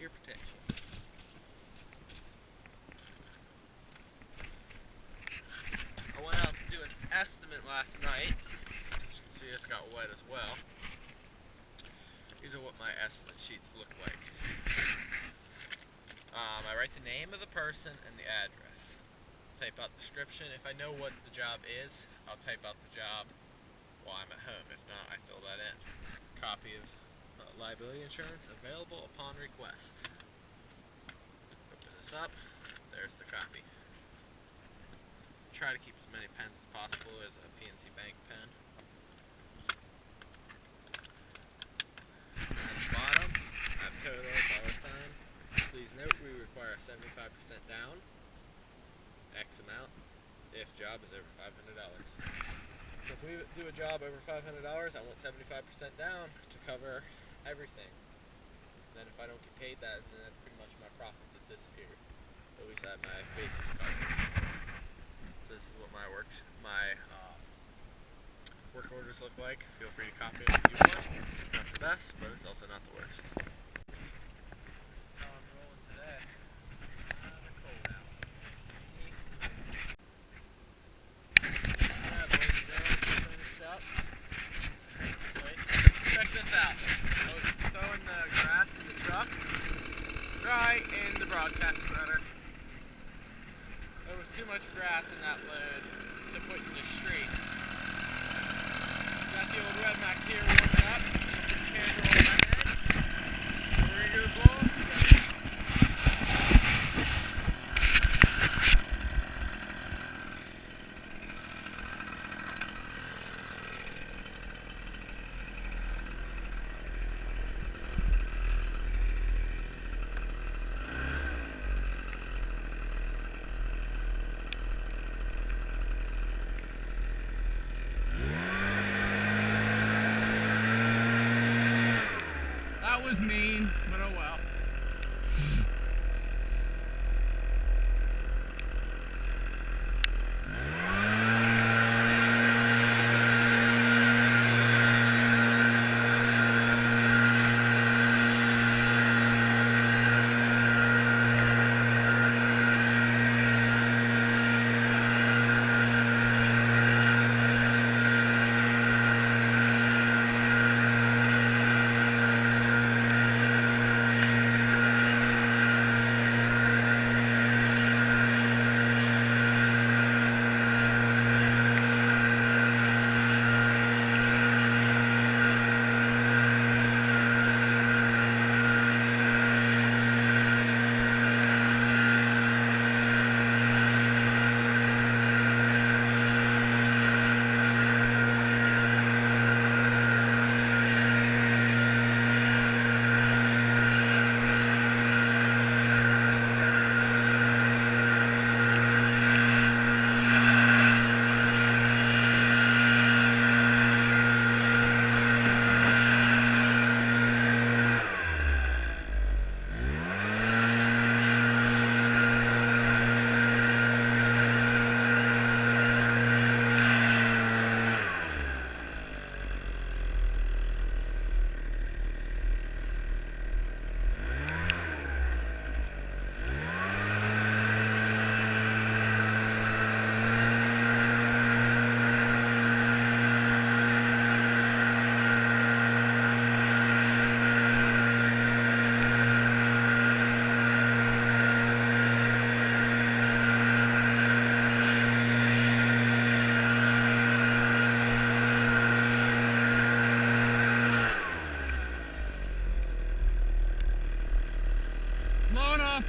ear protection. I went out to do an estimate last night. As you can see, it's got wet as well. These are what my estimate sheets look like. I write the name of the person and the address. Type out the description. If I know what the job is, I'll type out the job while I'm at home. If not, I fill that in. Copy of liability insurance available upon request. Open this up. There's the copy. Try to keep as many pens as possible as a PNC Bank pen. At the bottom, I have total dollar sign. Please note we require 75% down, X amount, if job is over $500. So if we do a job over $500, I want 75% down to cover everything. And then if I don't get paid that, then that's pretty much my profit that disappears. At least I have my bases covered. So this is what my work orders look like. Feel free to copy it if you want. It's not the best, but it's also not the worst. In the broadcast spreader. There was too much grass in that load to put in the street. Got the old Red Max here warming up. Candle on my head. We're gonna go. That was mean, but oh well.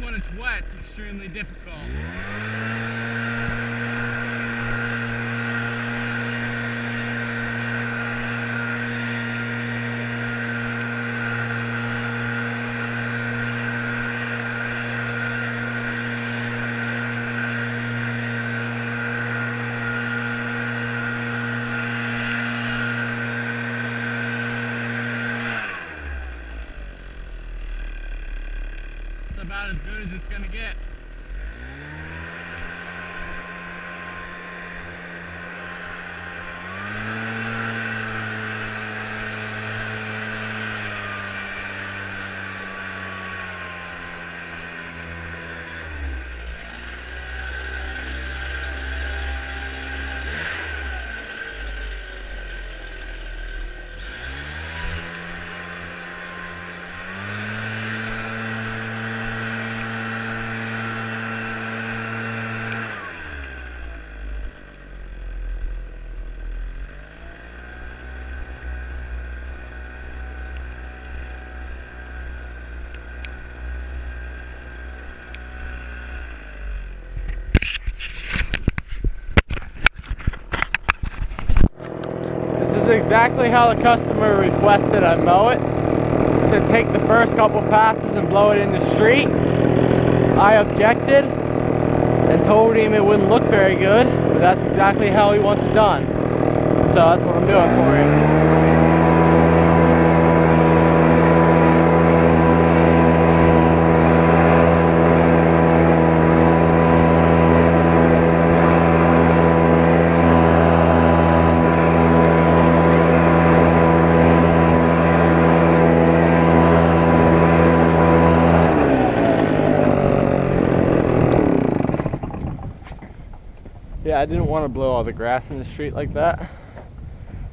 When it's wet, it's extremely difficult. About as good as it's gonna get. exactly how the customer requested I mow it. He said take the first couple passes and blow it in the street. I objected and told him it wouldn't look very good, but that's exactly how he wants it done. So that's what I'm doing for him. Yeah, I didn't want to blow all the grass in the street like that.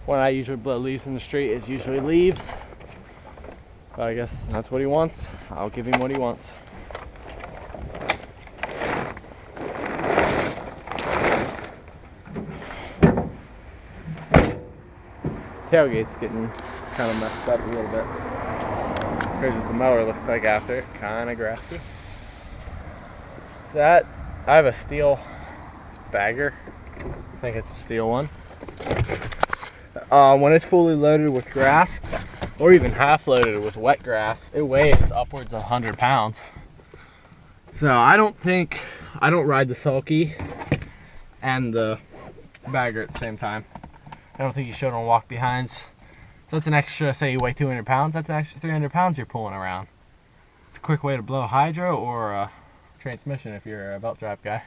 When I usually blow leaves in the street, it's usually leaves. But I guess that's what he wants. I'll give him what he wants. Tailgate's getting kind of messed up a little bit. Here's what the mower looks like after. Kind of grassy. So that, I have a steel bagger. I think it's a steel one. When it's fully loaded with grass, or even half loaded with wet grass, it weighs upwards of 100 pounds. So I don't ride the sulky and the bagger at the same time. I don't think you should on walk behinds. So that's an extra, say you weigh 200 pounds, that's an extra 300 pounds you're pulling around. It's a quick way to blow hydro or a transmission if you're a belt drive guy.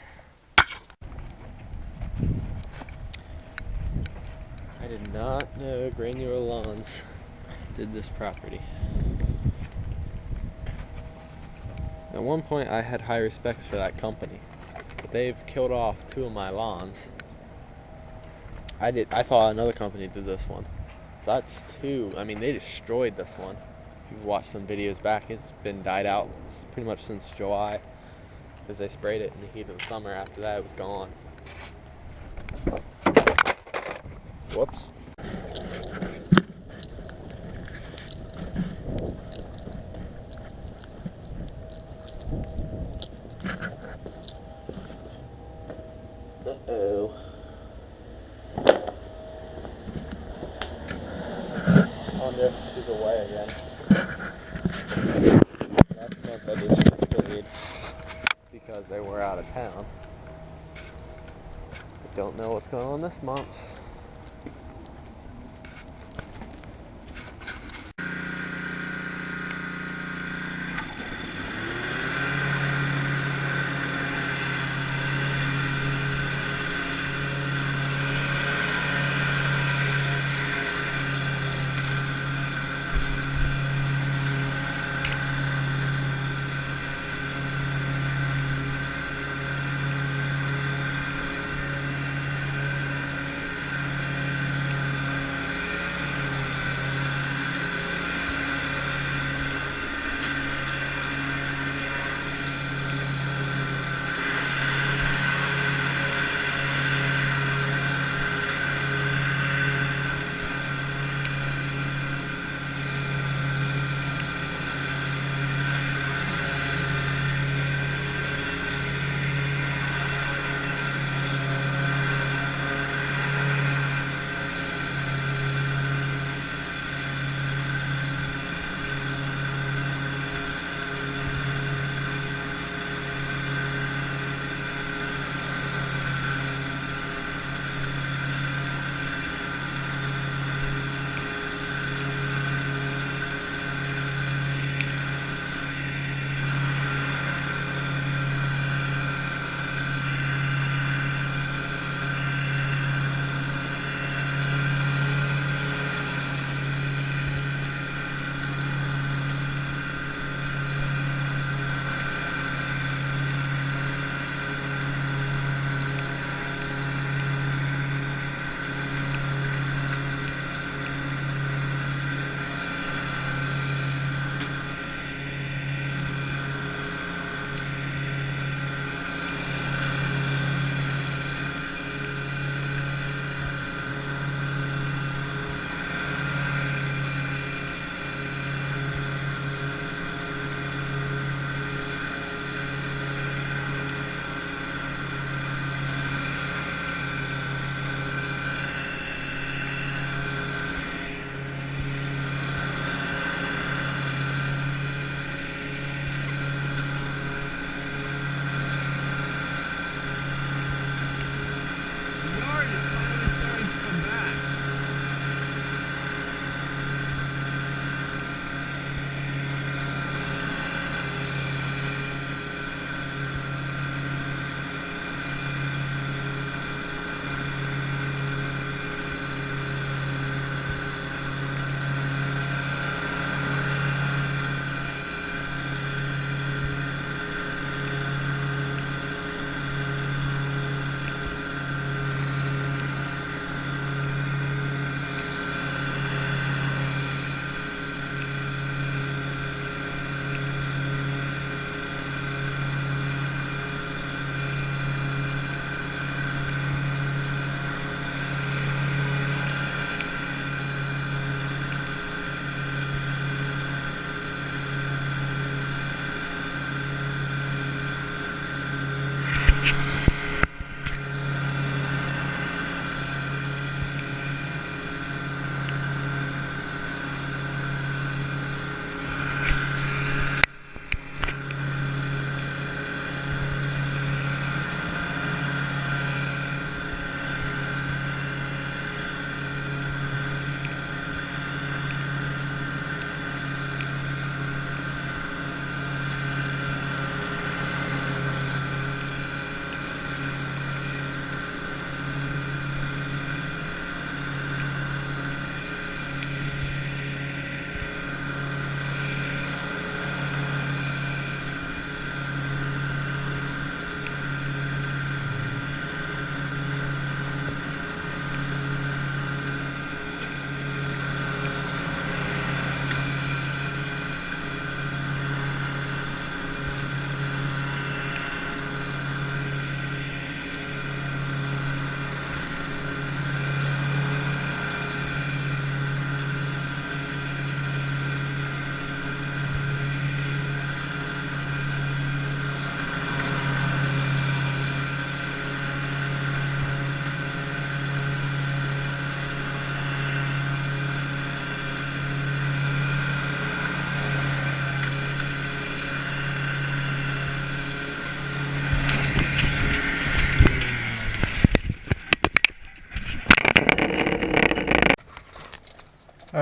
I did not know Granular Lawns did this property. At one point I had high respects for that company, but they've killed off 2 of my lawns. I thought another company did this one. So that's 2. I mean, they destroyed this one. If you've watched some videos back, it's been died out pretty much since July, because they sprayed it in the heat of the summer. After that, it was gone. Whoops. Uh-oh. I wonder if she's away again. Last month I did sprayed because they were out of town. I don't know what's going on this month.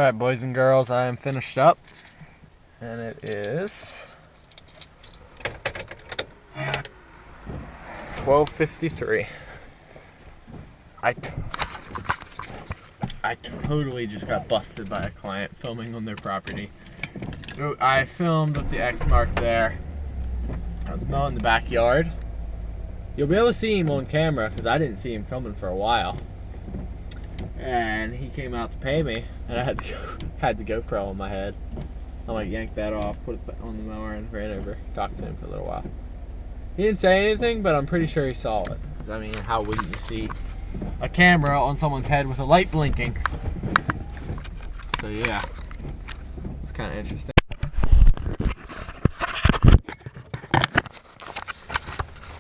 Alright, boys and girls, I am finished up. And it is 12:53. I totally just got busted by a client filming on their property. I filmed with the X mark there. I was mowing the backyard. You'll be able to see him on camera because I didn't see him coming for a while. And he came out to pay me, and I had the GoPro on my head. I like yanked that off, put it on the mower, and ran over, talked to him for a little while. He didn't say anything, but I'm pretty sure he saw it. I mean, how wouldn't you see a camera on someone's head with a light blinking? So yeah, it's kind of interesting.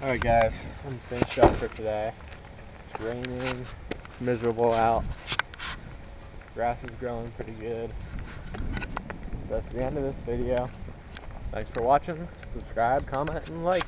Alright guys, I'm finished up for today. It's raining, it's miserable out. Grass is growing pretty good. That's the end of this video. Thanks for watching. Subscribe, comment, and like.